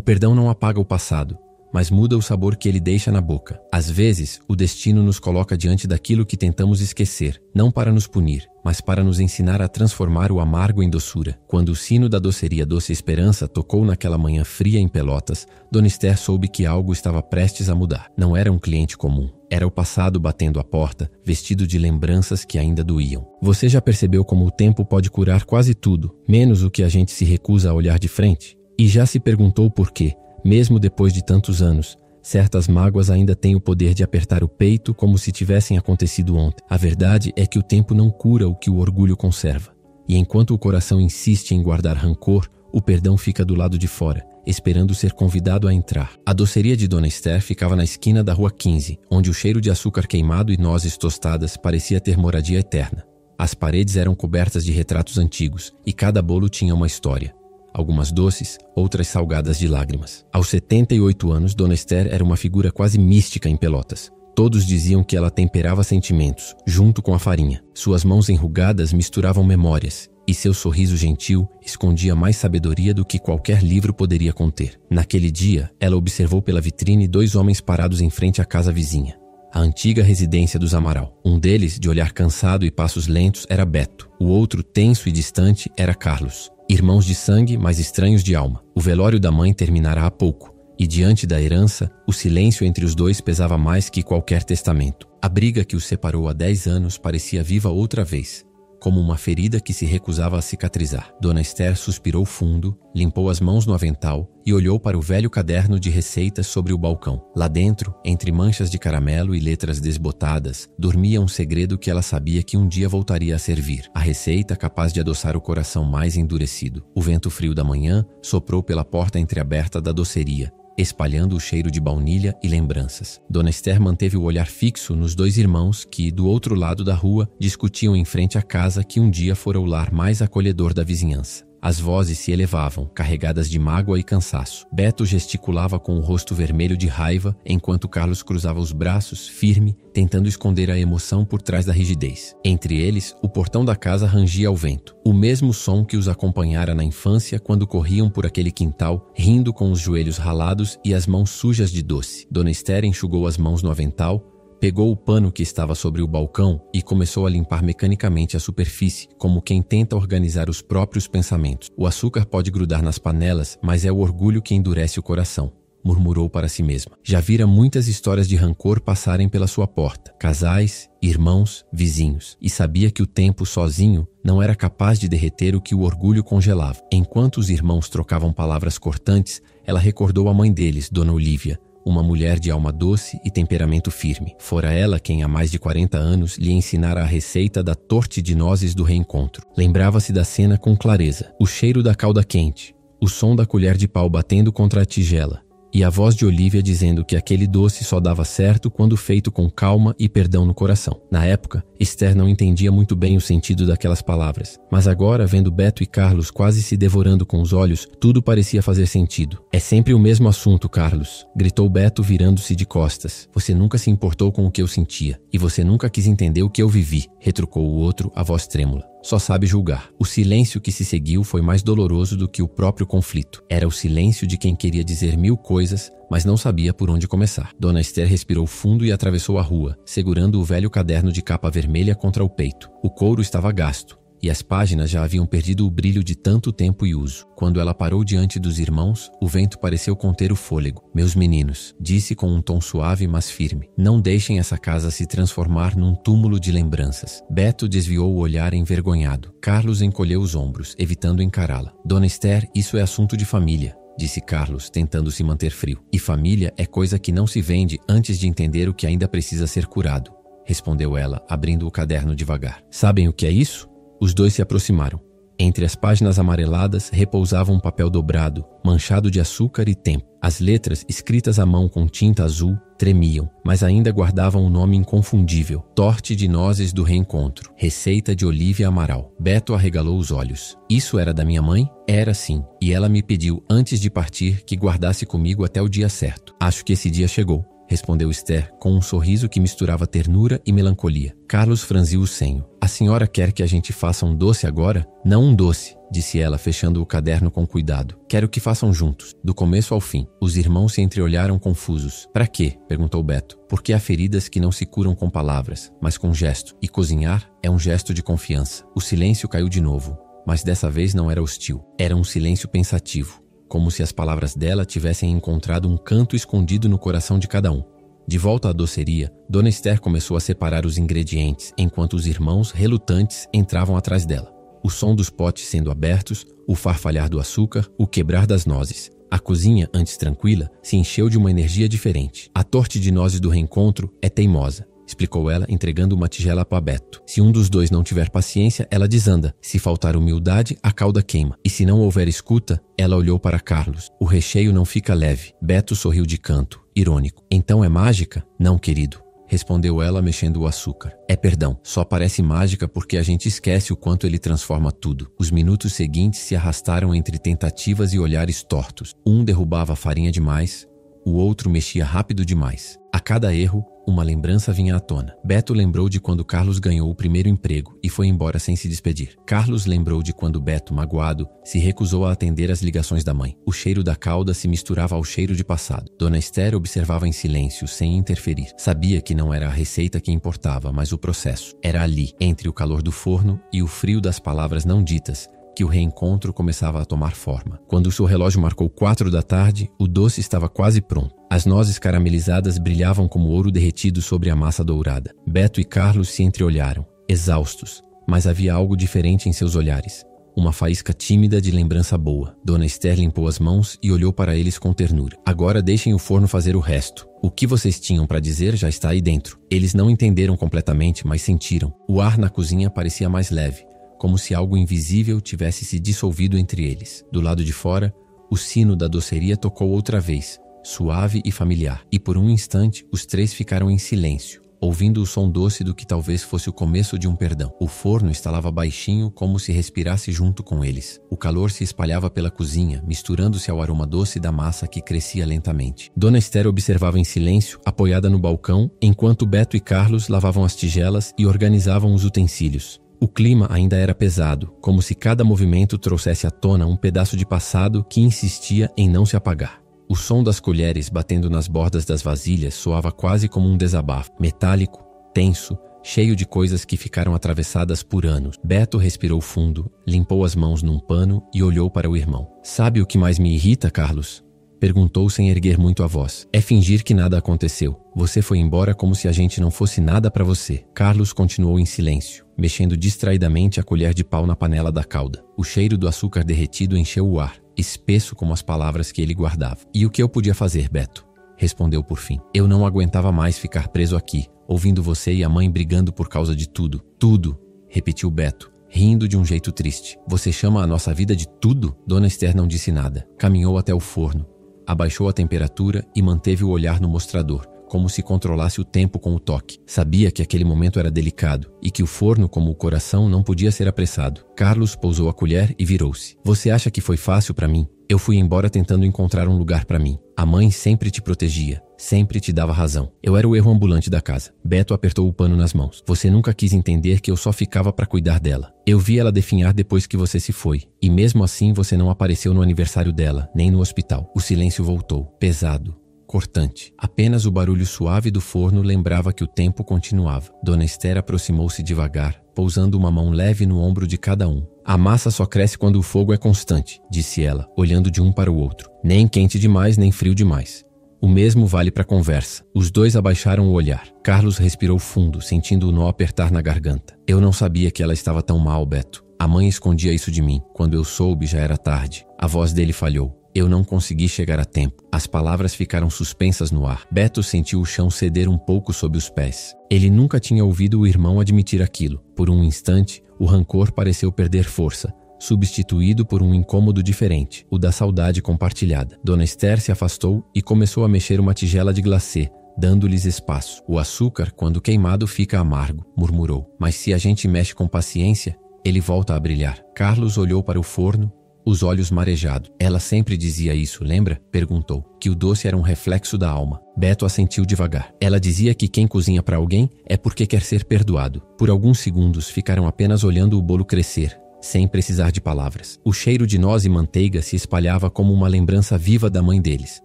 O perdão não apaga o passado, mas muda o sabor que ele deixa na boca. Às vezes, o destino nos coloca diante daquilo que tentamos esquecer, não para nos punir, mas para nos ensinar a transformar o amargo em doçura. Quando o sino da doceria Doce Esperança tocou naquela manhã fria em Pelotas, Dona Esther soube que algo estava prestes a mudar. Não era um cliente comum. Era o passado batendo a porta, vestido de lembranças que ainda doíam. Você já percebeu como o tempo pode curar quase tudo, menos o que a gente se recusa a olhar de frente? E já se perguntou por quê, mesmo depois de tantos anos, certas mágoas ainda têm o poder de apertar o peito como se tivessem acontecido ontem? A verdade é que o tempo não cura o que o orgulho conserva. E enquanto o coração insiste em guardar rancor, o perdão fica do lado de fora, esperando ser convidado a entrar. A doceria de Dona Esther ficava na esquina da Rua 15, onde o cheiro de açúcar queimado e nozes tostadas parecia ter moradia eterna. As paredes eram cobertas de retratos antigos, e cada bolo tinha uma história. Algumas doces, outras salgadas de lágrimas. Aos 78 anos, Dona Esther era uma figura quase mística em Pelotas. Todos diziam que ela temperava sentimentos, junto com a farinha. Suas mãos enrugadas misturavam memórias, e seu sorriso gentil escondia mais sabedoria do que qualquer livro poderia conter. Naquele dia, ela observou pela vitrine 2 homens parados em frente à casa vizinha, a antiga residência dos Amaral. Um deles, de olhar cansado e passos lentos, era Beto. O outro, tenso e distante, era Carlos. Irmãos de sangue, mas estranhos de alma. O velório da mãe terminara há pouco, e diante da herança, o silêncio entre os dois pesava mais que qualquer testamento. A briga que os separou há 10 anos parecia viva outra vez, como uma ferida que se recusava a cicatrizar. Dona Esther suspirou fundo, limpou as mãos no avental e olhou para o velho caderno de receitas sobre o balcão. Lá dentro, entre manchas de caramelo e letras desbotadas, dormia um segredo que ela sabia que um dia voltaria a servir. A receita capaz de adoçar o coração mais endurecido. O vento frio da manhã soprou pela porta entreaberta da doceria, espalhando o cheiro de baunilha e lembranças. Dona Esther manteve o olhar fixo nos 2 irmãos que, do outro lado da rua, discutiam em frente à casa que um dia fora o lar mais acolhedor da vizinhança. As vozes se elevavam, carregadas de mágoa e cansaço. Beto gesticulava com o rosto vermelho de raiva, enquanto Carlos cruzava os braços, firme, tentando esconder a emoção por trás da rigidez. Entre eles, o portão da casa rangia ao vento. O mesmo som que os acompanhara na infância quando corriam por aquele quintal, rindo com os joelhos ralados e as mãos sujas de doce. Dona Esther enxugou as mãos no avental, pegou o pano que estava sobre o balcão e começou a limpar mecanicamente a superfície, como quem tenta organizar os próprios pensamentos. O açúcar pode grudar nas panelas, mas é o orgulho que endurece o coração, murmurou para si mesma. Já vira muitas histórias de rancor passarem pela sua porta. Casais, irmãos, vizinhos. E sabia que o tempo sozinho não era capaz de derreter o que o orgulho congelava. Enquanto os irmãos trocavam palavras cortantes, ela recordou a mãe deles, Dona Olívia, uma mulher de alma doce e temperamento firme. Fora ela quem há mais de 40 anos lhe ensinara a receita da torte de nozes do reencontro. Lembrava-se da cena com clareza. O cheiro da calda quente, o som da colher de pau batendo contra a tigela, e a voz de Olívia dizendo que aquele doce só dava certo quando feito com calma e perdão no coração. Na época, Esther não entendia muito bem o sentido daquelas palavras, mas agora, vendo Beto e Carlos quase se devorando com os olhos, tudo parecia fazer sentido. É sempre o mesmo assunto, Carlos, gritou Beto virando-se de costas. Você nunca se importou com o que eu sentia, e você nunca quis entender o que eu vivi, retrucou o outro, a voz trêmula. Só sabe julgar. O silêncio que se seguiu foi mais doloroso do que o próprio conflito. Era o silêncio de quem queria dizer 1000 coisas, mas não sabia por onde começar. Dona Esther respirou fundo e atravessou a rua, segurando o velho caderno de capa vermelha contra o peito. O couro estava gasto, e as páginas já haviam perdido o brilho de tanto tempo e uso. Quando ela parou diante dos irmãos, o vento pareceu conter o fôlego. Meus meninos, disse com um tom suave mas firme, não deixem essa casa se transformar num túmulo de lembranças. Beto desviou o olhar envergonhado. Carlos encolheu os ombros, evitando encará-la. Dona Esther, isso é assunto de família, disse Carlos, tentando se manter frio. E família é coisa que não se vende antes de entender o que ainda precisa ser curado, respondeu ela, abrindo o caderno devagar. Sabem o que é isso? Os dois se aproximaram. Entre as páginas amareladas repousava um papel dobrado, manchado de açúcar e tempo. As letras, escritas à mão com tinta azul, tremiam, mas ainda guardavam um nome inconfundível. Torte de nozes do reencontro. Receita de Olívia Amaral. Beto arregalou os olhos. Isso era da minha mãe? Era sim. E ela me pediu, antes de partir, que guardasse comigo até o dia certo. Acho que esse dia chegou, respondeu Esther, com um sorriso que misturava ternura e melancolia. Carlos franziu o senho. A senhora quer que a gente faça um doce agora? Não um doce, disse ela, fechando o caderno com cuidado. Quero que façam juntos, do começo ao fim. Os irmãos se entreolharam confusos. Para quê? Perguntou Beto. Porque há feridas que não se curam com palavras, mas com gesto. E cozinhar é um gesto de confiança. O silêncio caiu de novo, mas dessa vez não era hostil. Era um silêncio pensativo, como se as palavras dela tivessem encontrado um canto escondido no coração de cada um. De volta à doceria, Dona Esther começou a separar os ingredientes, enquanto os irmãos, relutantes, entravam atrás dela. O som dos potes sendo abertos, o farfalhar do açúcar, o quebrar das nozes. A cozinha, antes tranquila, se encheu de uma energia diferente. A torte de nozes do reencontro é teimosa, explicou ela, entregando uma tigela para Beto. Se um dos dois não tiver paciência, ela desanda. Se faltar humildade, a cauda queima. E se não houver escuta, ela olhou para Carlos. O recheio não fica leve. Beto sorriu de canto, irônico. Então é mágica? Não, querido, respondeu ela, mexendo o açúcar. É perdão, só parece mágica porque a gente esquece o quanto ele transforma tudo. Os minutos seguintes se arrastaram entre tentativas e olhares tortos. Um derrubava a farinha demais, o outro mexia rápido demais. A cada erro, uma lembrança vinha à tona. Beto lembrou de quando Carlos ganhou o primeiro emprego e foi embora sem se despedir. Carlos lembrou de quando Beto, magoado, se recusou a atender às ligações da mãe. O cheiro da calda se misturava ao cheiro de passado. Dona Esther observava em silêncio, sem interferir. Sabia que não era a receita que importava, mas o processo. Era ali, entre o calor do forno e o frio das palavras não ditas, que o reencontro começava a tomar forma. Quando o seu relógio marcou 4 da tarde, o doce estava quase pronto. As nozes caramelizadas brilhavam como ouro derretido sobre a massa dourada. Beto e Carlos se entreolharam, exaustos, mas havia algo diferente em seus olhares. Uma faísca tímida de lembrança boa. Dona Esther limpou as mãos e olhou para eles com ternura. Agora deixem o forno fazer o resto. O que vocês tinham para dizer já está aí dentro. Eles não entenderam completamente, mas sentiram. O ar na cozinha parecia mais leve, como se algo invisível tivesse se dissolvido entre eles. Do lado de fora, o sino da doceria tocou outra vez, suave e familiar, e por um instante os três ficaram em silêncio, ouvindo o som doce do que talvez fosse o começo de um perdão. O forno estalava baixinho, como se respirasse junto com eles. O calor se espalhava pela cozinha, misturando-se ao aroma doce da massa que crescia lentamente. Dona Esther observava em silêncio, apoiada no balcão, enquanto Beto e Carlos lavavam as tigelas e organizavam os utensílios. O clima ainda era pesado, como se cada movimento trouxesse à tona um pedaço de passado que insistia em não se apagar. O som das colheres batendo nas bordas das vasilhas soava quase como um desabafo, metálico, tenso, cheio de coisas que ficaram atravessadas por anos. Beto respirou fundo, limpou as mãos num pano e olhou para o irmão. "Sabe o que mais me irrita, Carlos?" Perguntou sem erguer muito a voz. "É fingir que nada aconteceu. Você foi embora como se a gente não fosse nada para você." Carlos continuou em silêncio, mexendo distraidamente a colher de pau na panela da calda. O cheiro do açúcar derretido encheu o ar, espesso como as palavras que ele guardava. "E o que eu podia fazer, Beto?" respondeu por fim. "Eu não aguentava mais ficar preso aqui, ouvindo você e a mãe brigando por causa de tudo." "Tudo", repetiu Beto, rindo de um jeito triste. "Você chama a nossa vida de tudo?" Dona Esther não disse nada. Caminhou até o forno, abaixou a temperatura e manteve o olhar no mostrador, como se controlasse o tempo com o toque. Sabia que aquele momento era delicado e que o forno, como o coração, não podia ser apressado. Carlos pousou a colher e virou-se. "Você acha que foi fácil para mim? Eu fui embora tentando encontrar um lugar para mim. A mãe sempre te protegia, sempre te dava razão. Eu era o erro ambulante da casa." Beto apertou o pano nas mãos. "Você nunca quis entender que eu só ficava para cuidar dela. Eu vi ela definhar depois que você se foi. E mesmo assim você não apareceu no aniversário dela, nem no hospital." O silêncio voltou, pesado, cortante. Apenas o barulho suave do forno lembrava que o tempo continuava. Dona Esther aproximou-se devagar, pousando uma mão leve no ombro de cada um. "A massa só cresce quando o fogo é constante", disse ela, olhando de um para o outro. "Nem quente demais, nem frio demais. O mesmo vale para a conversa." Os dois abaixaram o olhar. Carlos respirou fundo, sentindo o nó apertar na garganta. "Eu não sabia que ela estava tão mal, Beto. A mãe escondia isso de mim. Quando eu soube, já era tarde." A voz dele falhou. "Eu não consegui chegar a tempo." As palavras ficaram suspensas no ar. Beto sentiu o chão ceder um pouco sob os pés. Ele nunca tinha ouvido o irmão admitir aquilo. Por um instante, o rancor pareceu perder força, substituído por um incômodo diferente, o da saudade compartilhada. Dona Esther se afastou e começou a mexer uma tigela de glacê, dando-lhes espaço. "O açúcar, quando queimado, fica amargo", murmurou. "Mas se a gente mexe com paciência, ele volta a brilhar." Carlos olhou para o forno, os olhos marejados. Ela sempre dizia isso, lembra? Perguntou. Que o doce era um reflexo da alma. Beto assentiu devagar. Ela dizia que quem cozinha para alguém é porque quer ser perdoado. Por alguns segundos ficaram apenas olhando o bolo crescer, sem precisar de palavras. O cheiro de noz e manteiga se espalhava como uma lembrança viva da mãe deles.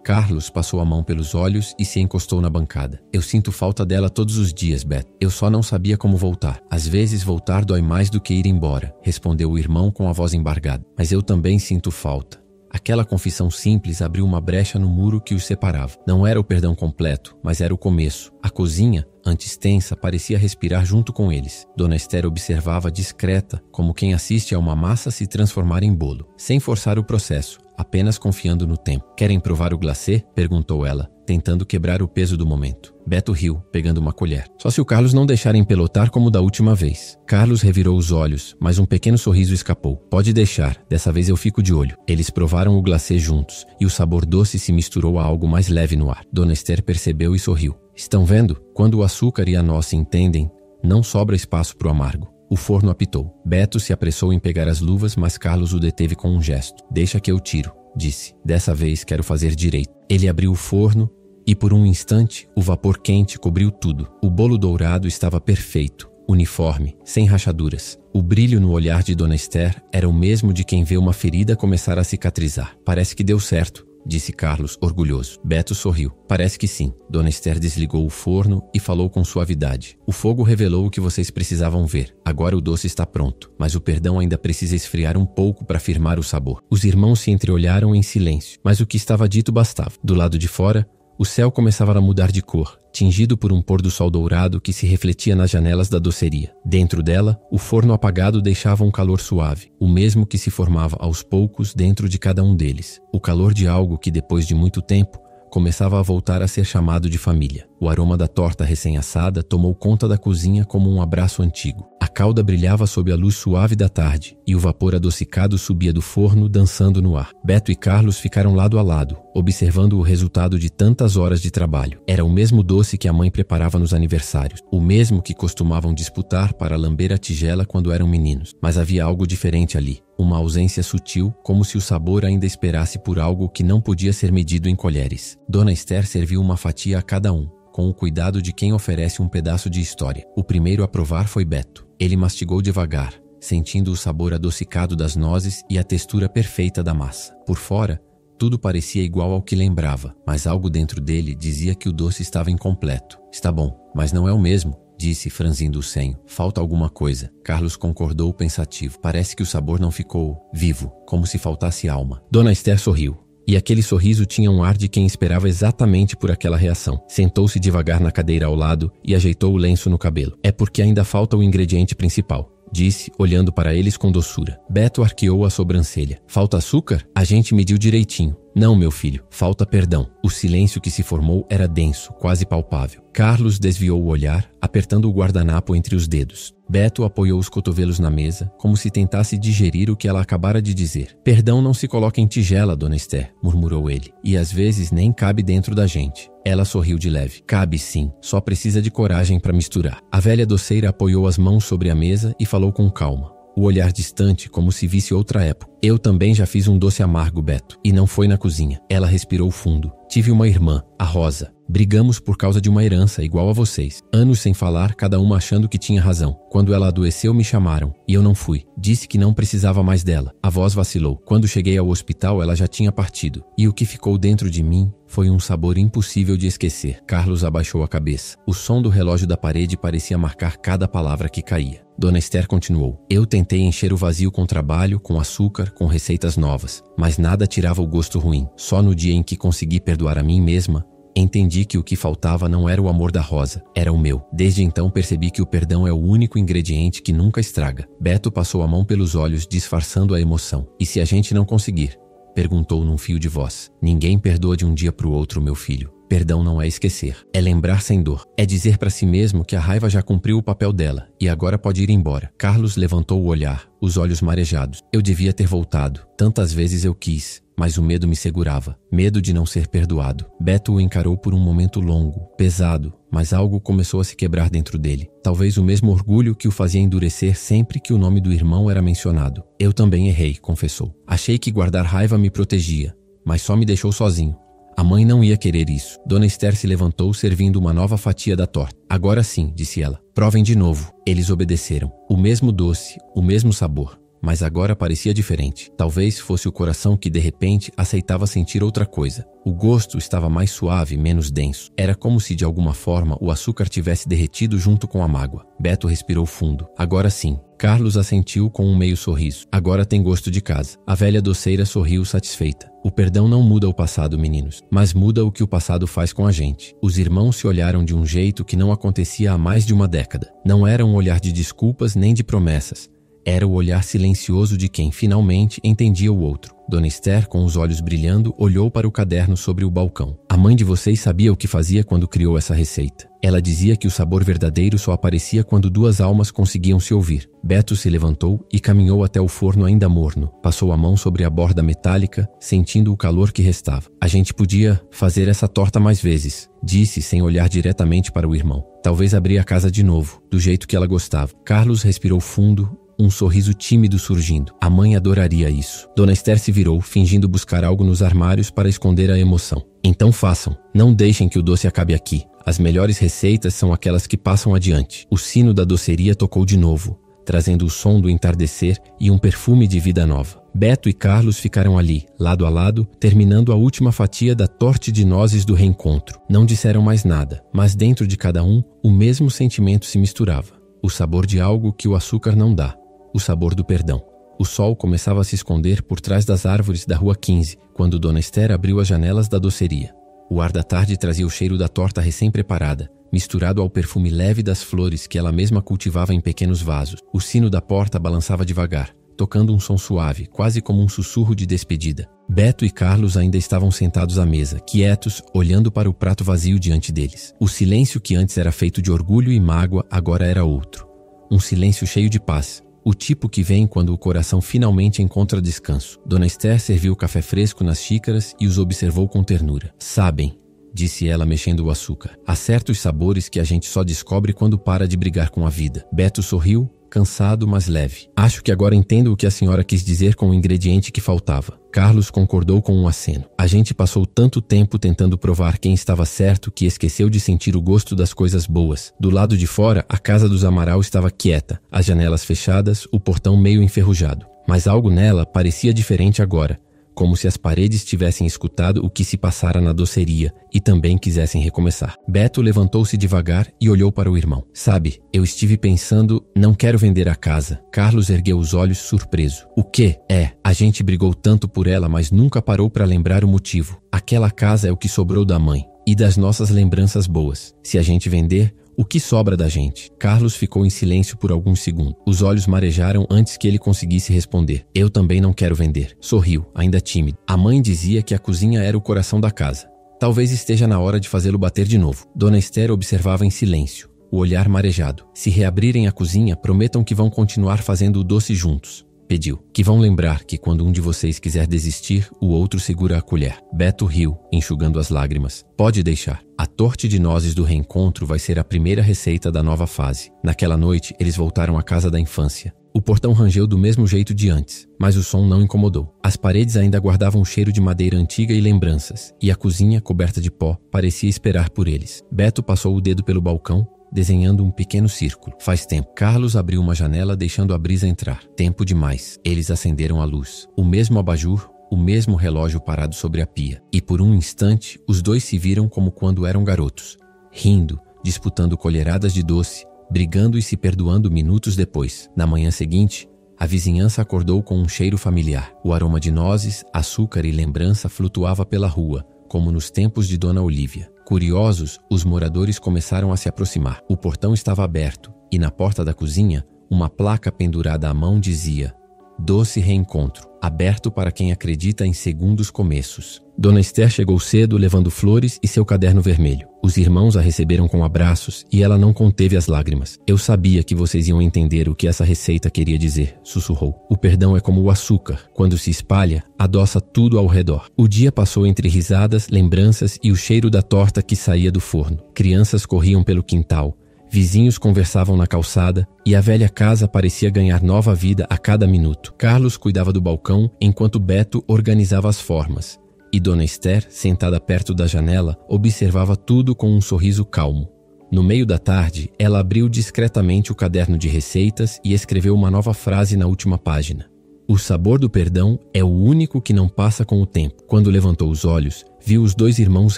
Carlos passou a mão pelos olhos e se encostou na bancada. Eu sinto falta dela todos os dias, Beto. Eu só não sabia como voltar. Às vezes voltar dói mais do que ir embora, respondeu o irmão com a voz embargada. Mas eu também sinto falta. Aquela confissão simples abriu uma brecha no muro que os separava. Não era o perdão completo, mas era o começo. A cozinha, antes tensa, parecia respirar junto com eles. Dona Esther observava discreta, como quem assiste a uma massa se transformar em bolo, sem forçar o processo, apenas confiando no tempo. Querem provar o glacê? Perguntou ela, tentando quebrar o peso do momento. Beto riu, pegando uma colher. Só se o Carlos não deixar empelotar como da última vez. Carlos revirou os olhos, mas um pequeno sorriso escapou. Pode deixar, dessa vez eu fico de olho. Eles provaram o glacê juntos, e o sabor doce se misturou a algo mais leve no ar. Dona Esther percebeu e sorriu. Estão vendo? Quando o açúcar e a noz se entendem, não sobra espaço para o amargo. O forno apitou. Beto se apressou em pegar as luvas, mas Carlos o deteve com um gesto. Deixa que eu tiro, disse. Dessa vez quero fazer direito. Ele abriu o forno e por um instante o vapor quente cobriu tudo. O bolo dourado estava perfeito, uniforme, sem rachaduras. O brilho no olhar de Dona Esther era o mesmo de quem vê uma ferida começar a cicatrizar. Parece que deu certo, disse Carlos, orgulhoso. Beto sorriu. Parece que sim. Dona Esther desligou o forno e falou com suavidade. O fogo revelou o que vocês precisavam ver. Agora o doce está pronto, mas o perdão ainda precisa esfriar um pouco para firmar o sabor. Os irmãos se entreolharam em silêncio, mas o que estava dito bastava. Do lado de fora, o céu começava a mudar de cor, tingido por um pôr do sol dourado que se refletia nas janelas da doceria. Dentro dela, o forno apagado deixava um calor suave, o mesmo que se formava aos poucos dentro de cada um deles. O calor de algo que, depois de muito tempo, começava a voltar a ser chamado de família. O aroma da torta recém-assada tomou conta da cozinha como um abraço antigo. A calda brilhava sob a luz suave da tarde e o vapor adocicado subia do forno dançando no ar. Beto e Carlos ficaram lado a lado, observando o resultado de tantas horas de trabalho. Era o mesmo doce que a mãe preparava nos aniversários, o mesmo que costumavam disputar para lamber a tigela quando eram meninos. Mas havia algo diferente ali. Uma ausência sutil, como se o sabor ainda esperasse por algo que não podia ser medido em colheres. Dona Esther serviu uma fatia a cada um, com o cuidado de quem oferece um pedaço de história. O primeiro a provar foi Beto. Ele mastigou devagar, sentindo o sabor adocicado das nozes e a textura perfeita da massa. Por fora, tudo parecia igual ao que lembrava, mas algo dentro dele dizia que o doce estava incompleto. Está bom, mas não é o mesmo, disse, franzindo o senho. Falta alguma coisa. Carlos concordou pensativo. Parece que o sabor não ficou vivo, como se faltasse alma. Dona Esther sorriu. E aquele sorriso tinha um ar de quem esperava exatamente por aquela reação. Sentou-se devagar na cadeira ao lado e ajeitou o lenço no cabelo. É porque ainda falta o ingrediente principal, disse, olhando para eles com doçura. Beto arqueou a sobrancelha. Falta açúcar? A gente mediu direitinho. Não, meu filho, falta perdão. O silêncio que se formou era denso, quase palpável. Carlos desviou o olhar, apertando o guardanapo entre os dedos. Beto apoiou os cotovelos na mesa, como se tentasse digerir o que ela acabara de dizer. Perdão não se coloca em tigela, Dona Esther, murmurou ele, e às vezes nem cabe dentro da gente. Ela sorriu de leve. Cabe sim, só precisa de coragem para misturar. A velha doceira apoiou as mãos sobre a mesa e falou com calma. O olhar distante, como se visse outra época. Eu também já fiz um doce amargo, Beto, e não foi na cozinha. Ela respirou fundo. Tive uma irmã, a Rosa. Brigamos por causa de uma herança igual a vocês. Anos sem falar, cada uma achando que tinha razão. Quando ela adoeceu, me chamaram, e eu não fui. Disse que não precisava mais dela. A voz vacilou. Quando cheguei ao hospital, ela já tinha partido. E o que ficou dentro de mim foi um sabor impossível de esquecer. Carlos abaixou a cabeça. O som do relógio da parede parecia marcar cada palavra que caía. Dona Esther continuou. Eu tentei encher o vazio com trabalho, com açúcar, com receitas novas. Mas nada tirava o gosto ruim. Só no dia em que consegui perdoar a mim mesma, entendi que o que faltava não era o amor da Rosa, era o meu. Desde então percebi que o perdão é o único ingrediente que nunca estraga. Beto passou a mão pelos olhos, disfarçando a emoção. E se a gente não conseguir? Perguntou num fio de voz. Ninguém perdoa de um dia para o outro, meu filho. Perdão não é esquecer, é lembrar sem dor. É dizer para si mesmo que a raiva já cumpriu o papel dela e agora pode ir embora. Carlos levantou o olhar, os olhos marejados. Eu devia ter voltado. Tantas vezes eu quis, mas o medo me segurava. Medo de não ser perdoado. Beto o encarou por um momento longo, pesado, mas algo começou a se quebrar dentro dele. Talvez o mesmo orgulho que o fazia endurecer sempre que o nome do irmão era mencionado. Eu também errei, confessou. Achei que guardar raiva me protegia, mas só me deixou sozinho. A mãe não ia querer isso. Dona Esther se levantou, servindo uma nova fatia da torta. Agora sim, disse ela. Provem de novo. Eles obedeceram. O mesmo doce, o mesmo sabor. Mas agora parecia diferente. Talvez fosse o coração que de repente aceitava sentir outra coisa. O gosto estava mais suave, menos denso. Era como se de alguma forma o açúcar tivesse derretido junto com a mágoa. Beto respirou fundo. Agora sim. Carlos assentiu com um meio sorriso. Agora tem gosto de casa. A velha doceira sorriu satisfeita. O perdão não muda o passado, meninos, mas muda o que o passado faz com a gente. Os irmãos se olharam de um jeito que não acontecia há mais de uma década. Não era um olhar de desculpas nem de promessas. Era o olhar silencioso de quem finalmente entendia o outro. Dona Esther, com os olhos brilhando, olhou para o caderno sobre o balcão. A mãe de vocês sabia o que fazia quando criou essa receita. Ela dizia que o sabor verdadeiro só aparecia quando duas almas conseguiam se ouvir. Beto se levantou e caminhou até o forno ainda morno. Passou a mão sobre a borda metálica, sentindo o calor que restava. A gente podia fazer essa torta mais vezes, disse sem olhar diretamente para o irmão. Talvez abrir a casa de novo, do jeito que ela gostava. Carlos respirou fundo, um sorriso tímido surgindo. A mãe adoraria isso. Dona Esther se virou, fingindo buscar algo nos armários para esconder a emoção. Então façam. Não deixem que o doce acabe aqui. As melhores receitas são aquelas que passam adiante. O sino da doceria tocou de novo, trazendo o som do entardecer e um perfume de vida nova. Beto e Carlos ficaram ali, lado a lado, terminando a última fatia da torta de nozes do reencontro. Não disseram mais nada, mas dentro de cada um, o mesmo sentimento se misturava. O sabor de algo que o açúcar não dá. O sabor do perdão. O sol começava a se esconder por trás das árvores da Rua 15, quando Dona Esther abriu as janelas da doceria. O ar da tarde trazia o cheiro da torta recém-preparada, misturado ao perfume leve das flores que ela mesma cultivava em pequenos vasos. O sino da porta balançava devagar, tocando um som suave, quase como um sussurro de despedida. Beto e Carlos ainda estavam sentados à mesa, quietos, olhando para o prato vazio diante deles. O silêncio que antes era feito de orgulho e mágoa agora era outro. Um silêncio cheio de paz. O tipo que vem quando o coração finalmente encontra descanso. Dona Esther serviu o café fresco nas xícaras e os observou com ternura. Sabem, disse ela mexendo o açúcar. Há certos sabores que a gente só descobre quando para de brigar com a vida. Beto sorriu, cansado, mas leve. Acho que agora entendo o que a senhora quis dizer com o ingrediente que faltava. Carlos concordou com um aceno. A gente passou tanto tempo tentando provar quem estava certo que esqueceu de sentir o gosto das coisas boas. Do lado de fora, a casa dos Amaral estava quieta, as janelas fechadas, o portão meio enferrujado. Mas algo nela parecia diferente agora, como se as paredes tivessem escutado o que se passara na doceria e também quisessem recomeçar. Beto levantou-se devagar e olhou para o irmão. Sabe, eu estive pensando, não quero vender a casa. Carlos ergueu os olhos surpreso. O quê? A gente brigou tanto por ela, mas nunca parou para lembrar o motivo. Aquela casa é o que sobrou da mãe e das nossas lembranças boas. Se a gente vender, o que sobra da gente? Carlos ficou em silêncio por alguns segundos. Os olhos marejaram antes que ele conseguisse responder. Eu também não quero vender. Sorriu, ainda tímido. A mãe dizia que a cozinha era o coração da casa. Talvez esteja na hora de fazê-lo bater de novo. Dona Esther observava em silêncio, o olhar marejado. Se reabrirem a cozinha, prometam que vão continuar fazendo o doce juntos. Pediu. Que vão lembrar que quando um de vocês quiser desistir, o outro segura a colher. Beto riu, enxugando as lágrimas. Pode deixar. A torta de nozes do reencontro vai ser a primeira receita da nova fase. Naquela noite, eles voltaram à casa da infância. O portão rangeu do mesmo jeito de antes, mas o som não incomodou. As paredes ainda guardavam um cheiro de madeira antiga e lembranças, e a cozinha, coberta de pó, parecia esperar por eles. Beto passou o dedo pelo balcão, desenhando um pequeno círculo. Faz tempo. Carlos abriu uma janela deixando a brisa entrar. Tempo demais. Eles acenderam a luz. O mesmo abajur, o mesmo relógio parado sobre a pia. E por um instante, os dois se viram como quando eram garotos. Rindo, disputando colheradas de doce, brigando e se perdoando minutos depois. Na manhã seguinte, a vizinhança acordou com um cheiro familiar. O aroma de nozes, açúcar e lembrança flutuava pela rua, como nos tempos de Dona Olívia. Curiosos, os moradores começaram a se aproximar. O portão estava aberto e na porta da cozinha, uma placa pendurada à mão dizia: Doce reencontro, aberto para quem acredita em segundos começos. Dona Esther chegou cedo levando flores e seu caderno vermelho. Os irmãos a receberam com abraços e ela não conteve as lágrimas. Eu sabia que vocês iam entender o que essa receita queria dizer, sussurrou. O perdão é como o açúcar. Quando se espalha, adoça tudo ao redor. O dia passou entre risadas, lembranças e o cheiro da torta que saía do forno. Crianças corriam pelo quintal. Vizinhos conversavam na calçada e a velha casa parecia ganhar nova vida a cada minuto. Carlos cuidava do balcão enquanto Beto organizava as formas. E Dona Esther, sentada perto da janela, observava tudo com um sorriso calmo. No meio da tarde, ela abriu discretamente o caderno de receitas e escreveu uma nova frase na última página. O sabor do perdão é o único que não passa com o tempo. Quando levantou os olhos, viu os dois irmãos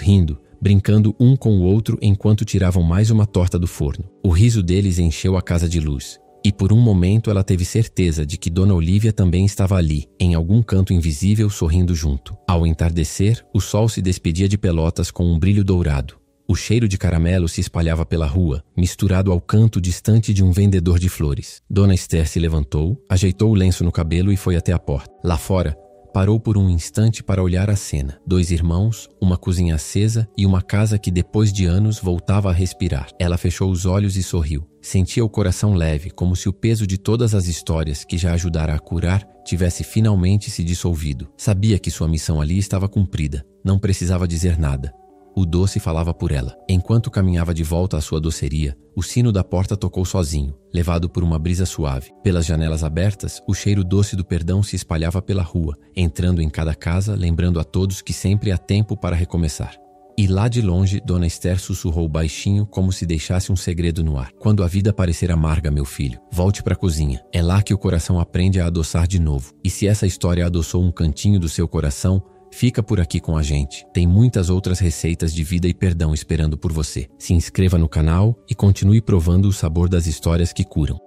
rindo, brincando um com o outro enquanto tiravam mais uma torta do forno. O riso deles encheu a casa de luz. E por um momento ela teve certeza de que Dona Olívia também estava ali, em algum canto invisível, sorrindo junto. Ao entardecer, o sol se despedia de Pelotas com um brilho dourado. O cheiro de caramelo se espalhava pela rua, misturado ao canto distante de um vendedor de flores. Dona Esther se levantou, ajeitou o lenço no cabelo e foi até a porta. Lá fora, parou por um instante para olhar a cena. Dois irmãos, uma cozinha acesa e uma casa que depois de anos voltava a respirar. Ela fechou os olhos e sorriu. Sentia o coração leve, como se o peso de todas as histórias que já ajudara a curar tivesse finalmente se dissolvido. Sabia que sua missão ali estava cumprida. Não precisava dizer nada. O doce falava por ela. Enquanto caminhava de volta à sua doceria, o sino da porta tocou sozinho, levado por uma brisa suave. Pelas janelas abertas, o cheiro doce do perdão se espalhava pela rua, entrando em cada casa, lembrando a todos que sempre há tempo para recomeçar. E lá de longe, Dona Esther sussurrou baixinho, como se deixasse um segredo no ar. Quando a vida parecer amarga, meu filho, volte para a cozinha. É lá que o coração aprende a adoçar de novo. E se essa história adoçou um cantinho do seu coração, fica por aqui com a gente. Tem muitas outras receitas de vida e perdão esperando por você. Se inscreva no canal e continue provando o sabor das histórias que curam.